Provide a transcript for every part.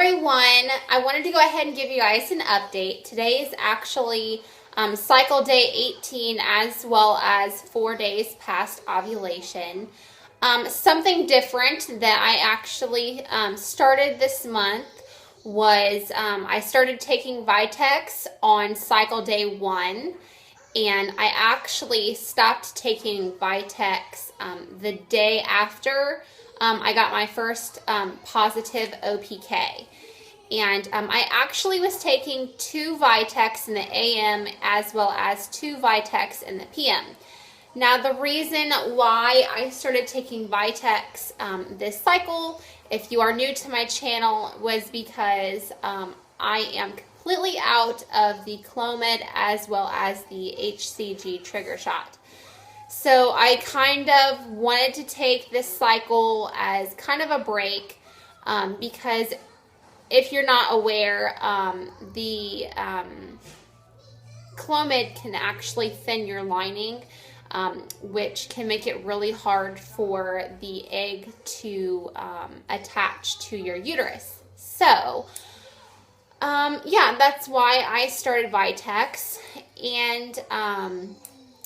everyone. I wanted to go ahead and give you guys an update. Today is actually cycle day 18 as well as 4 days past ovulation. Something different that I actually started this month was I started taking Vitex on cycle day 1, and I actually stopped taking Vitex the day after I got my first positive OPK. And I actually was taking 2 Vitex in the AM as well as 2 Vitex in the PM. Now, the reason why I started taking Vitex this cycle, if you are new to my channel, was because I am completely out of the Clomid as well as the HCG trigger shot. So I kind of wanted to take this cycle as kind of a break because if you're not aware, the Clomid can actually thin your lining, which can make it really hard for the egg to attach to your uterus. So, yeah, that's why I started Vitex. And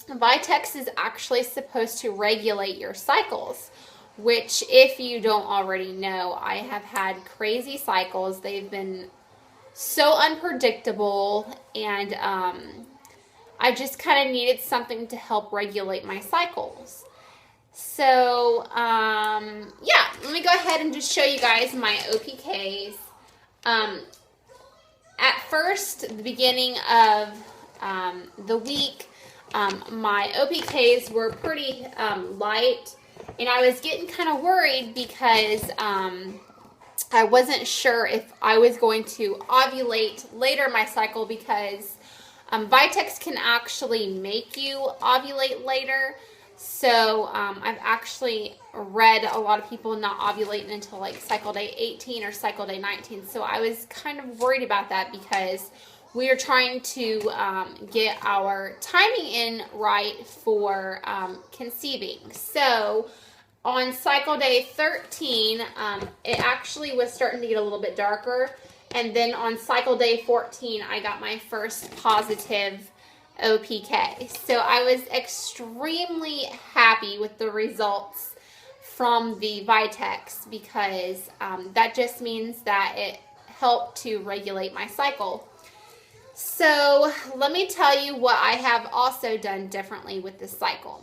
Vitex is actually supposed to regulate your cycles, which, if you don't already know, I have had crazy cycles. They've been so unpredictable, and I just kind of needed something to help regulate my cycles. So, yeah, let me go ahead and just show you guys my OPKs. At first, the beginning of the week, my OPKs were pretty light, and I was getting kind of worried because I wasn't sure if I was going to ovulate later in my cycle, because Vitex can actually make you ovulate later. So I've actually read a lot of people not ovulating until like cycle day 18 or cycle day 19. So I was kind of worried about that because we are trying to get our timing in right for conceiving. So on cycle day 13, it actually was starting to get a little bit darker. And then on cycle day 14, I got my first positive OPK. So I was extremely happy with the results from the Vitex, because that just means that it helped to regulate my cycle. So let me tell you what I have also done differently with this cycle.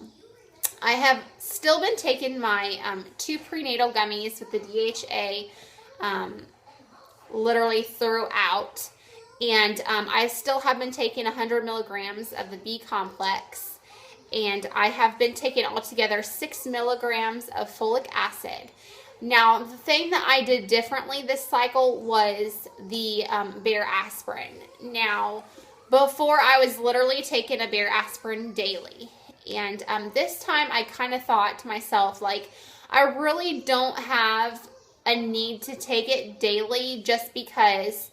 I have still been taking my 2 prenatal gummies with the DHA literally throughout. And I still have been taking 100 milligrams of the B complex. And I have been taking altogether 6 milligrams of folic acid. Now, the thing that I did differently this cycle was the Bayer aspirin. Now, before I was literally taking a Bayer aspirin daily. And this time I kind of thought to myself, like, I really don't have a need to take it daily, just because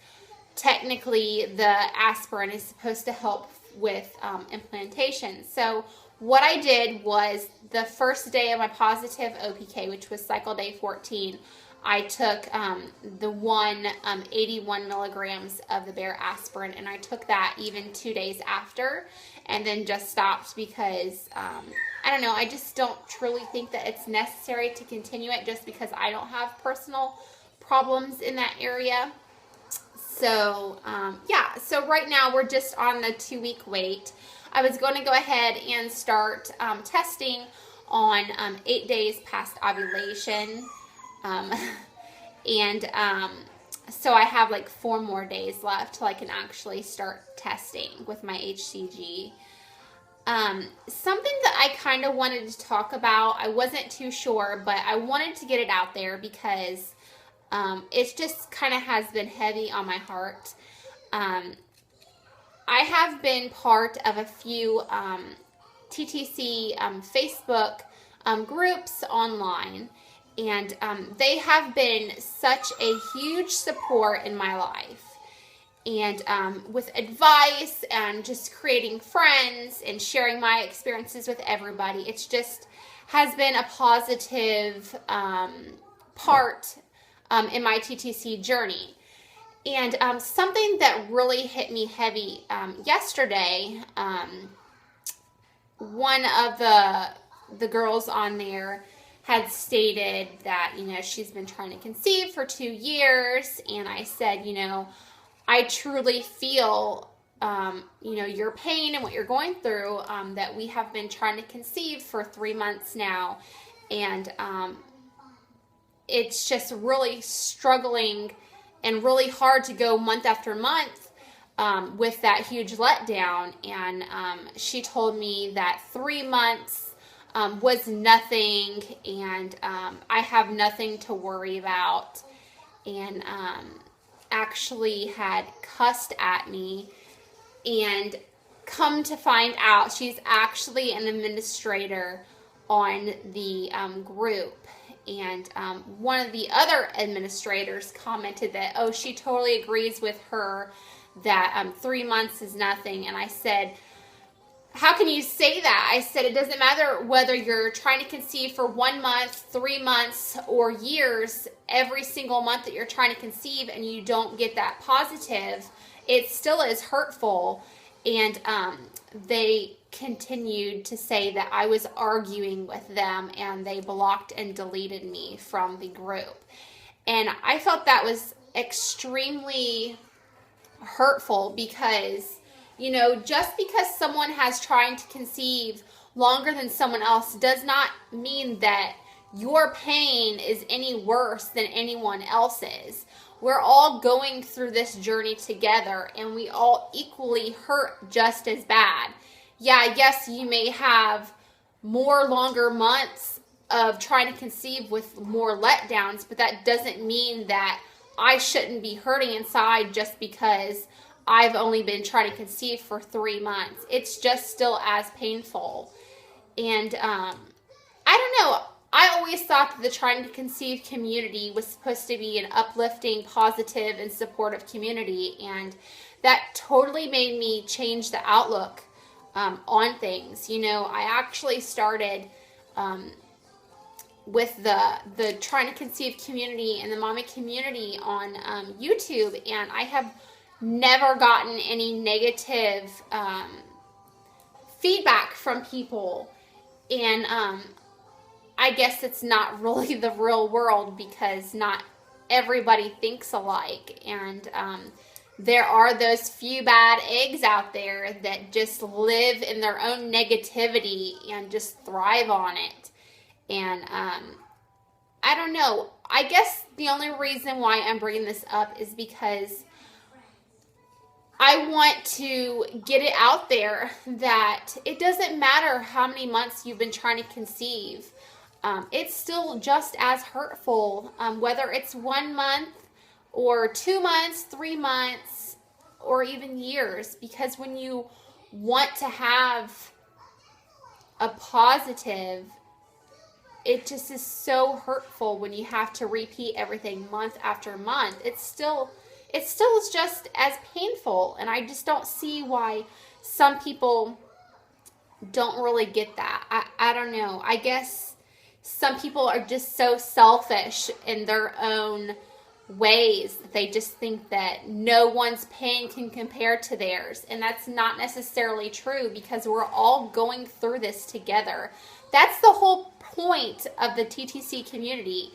technically the aspirin is supposed to help with implantation. So what I did was, the first day of my positive OPK, which was cycle day 14, I took the 81 milligrams of the Bayer aspirin, and I took that even 2 days after, and then just stopped because, I don't know, I just don't truly think that it's necessary to continue it, just because I don't have personal problems in that area. So, yeah, so right now we're just on the 2-week wait. I was going to go ahead and start testing on 8 days past ovulation. So I have like 4 more days left till I can actually start testing with my HCG. Something that I kind of wanted to talk about, I wasn't too sure, but I wanted to get it out there because it just kind of has been heavy on my heart. I have been part of a few TTC Facebook groups online, and they have been such a huge support in my life. And with advice and just creating friends and sharing my experiences with everybody, it's just has been a positive part in my TTC journey. And something that really hit me heavy yesterday, one of the girls on there had stated that, she's been trying to conceive for 2 years. And I said, I truly feel, your pain and what you're going through, that we have been trying to conceive for 3 months now. And it's just really struggling and really hard to go month after month with that huge letdown. And she told me that 3 months was nothing, and I have nothing to worry about, and actually had cussed at me. And come to find out, she's actually an administrator on the group. And one of the other administrators commented that, oh, she totally agrees with her that 3 months is nothing. And I said, how can you say that? I said, it doesn't matter whether you're trying to conceive for 1 month, 3 months, or years. Every single month that you're trying to conceive and you don't get that positive, it still is hurtful. And they continued to say that I was arguing with them, and they blocked and deleted me from the group. And I felt that was extremely hurtful because, just because someone has tried to conceive longer than someone else does not mean that your pain is any worse than anyone else's. We're all going through this journey together, and we all equally hurt just as bad. Yeah, yes, you may have more longer months of trying to conceive with more letdowns, but that doesn't mean that I shouldn't be hurting inside just because I've only been trying to conceive for 3 months. It's just still as painful. And I don't know. I always thought that the trying to conceive community was supposed to be an uplifting, positive, and supportive community. And that totally made me change the outlook on things. I actually started with the trying to conceive community and the mommy community on YouTube, and I have never gotten any negative feedback from people. And I guess it's not really the real world because not everybody thinks alike. And there are those few bad eggs out there that just live in their own negativity and just thrive on it. And I don't know. I guess the only reason why I'm bringing this up is because I want to get it out there that it doesn't matter how many months you've been trying to conceive. It's still just as hurtful, whether it's 1 month or 2 months, 3 months, or even years. Because when you want to have a positive, it just is so hurtful when you have to repeat everything month after month. It still is just as painful. And I just don't see why some people don't really get that. I don't know. I guess some people are just so selfish in their own ways. They just think that no one's pain can compare to theirs. And that's not necessarily true because we're all going through this together. That's the whole point of the TTC community,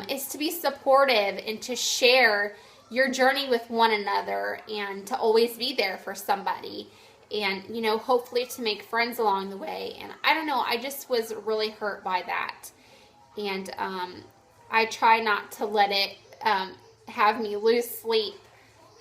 is to be supportive and to share your journey with one another and to always be there for somebody. And, hopefully to make friends along the way. And I don't know, I just was really hurt by that. And I try not to let it have me lose sleep,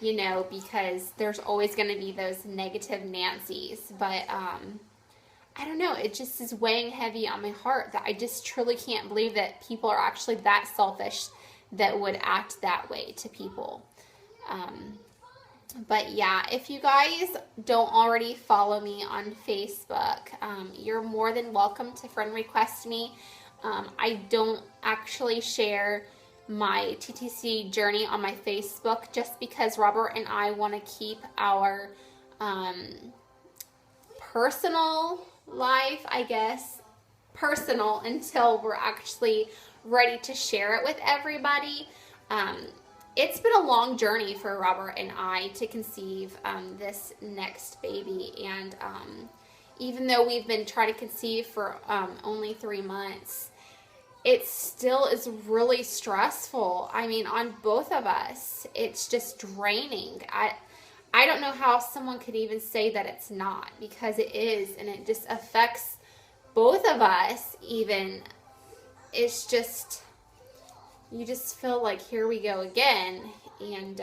because there's always going to be those negative Nancys. But I don't know, it just is weighing heavy on my heart that I just truly can't believe that people are actually that selfish that would act that way to people. But yeah, if you guys don't already follow me on Facebook, you're more than welcome to friend request me. I don't actually share my TTC journey on my Facebook just because Robert and I want to keep our personal life, I guess, personal until we're actually ready to share it with everybody. it's been a long journey for Robert and I to conceive this next baby. And even though we've been trying to conceive for only 3 months, it still is really stressful. I mean, on both of us, it's just draining. I don't know how someone could even say that it's not, because it is, and it just affects both of us even. It's just, you just feel like, here we go again. And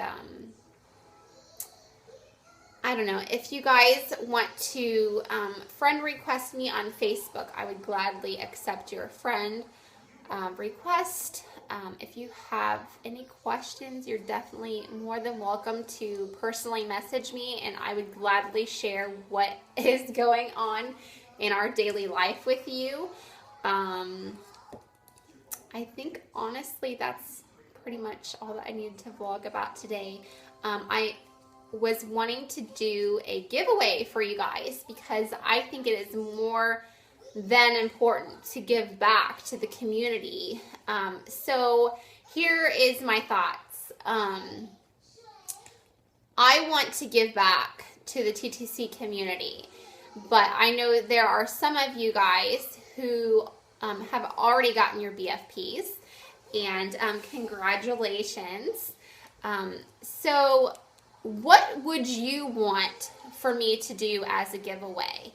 I don't know, if you guys want to friend request me on Facebook, I would gladly accept your friend request. If you have any questions, you're definitely more than welcome to personally message me, and I would gladly share what is going on in our daily life with you. I think, honestly, that's pretty much all that I needed to vlog about today. I was wanting to do a giveaway for you guys, because I think it is more than important to give back to the community. So here is my thoughts. I want to give back to the TTC community, but I know there are some of you guys who have already gotten your BFPs, and congratulations. So what would you want for me to do as a giveaway?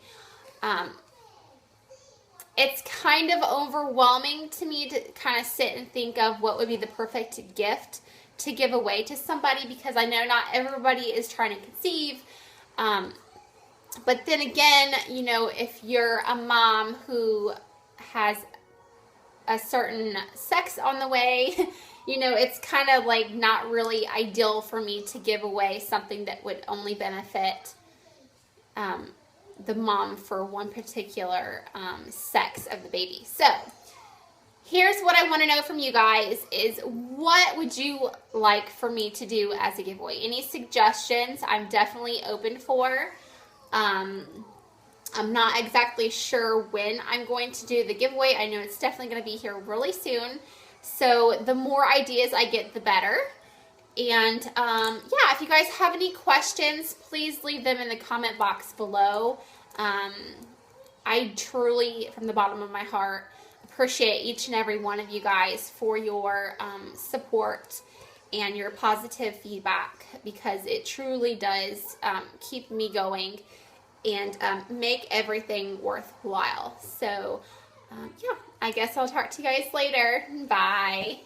It's kind of overwhelming to me to kind of sit and think of what would be the perfect gift to give away to somebody, because I know not everybody is trying to conceive. But then again, you know, if you're a mom who has a certain sex on the way, you know, it's kind of like not really ideal for me to give away something that would only benefit the mom for one particular sex of the baby. So here's what I want to know from you guys is, what would you like for me to do as a giveaway? Any suggestions I'm definitely open for. I'm not exactly sure when I'm going to do the giveaway. I know it's definitely going to be here really soon. So the more ideas I get, the better. And yeah, if you guys have any questions, please leave them in the comment box below. I truly, from the bottom of my heart, appreciate each and every one of you guys for your support and your positive feedback, because it truly does keep me going and make everything worthwhile. So yeah, I guess I'll talk to you guys later. Bye.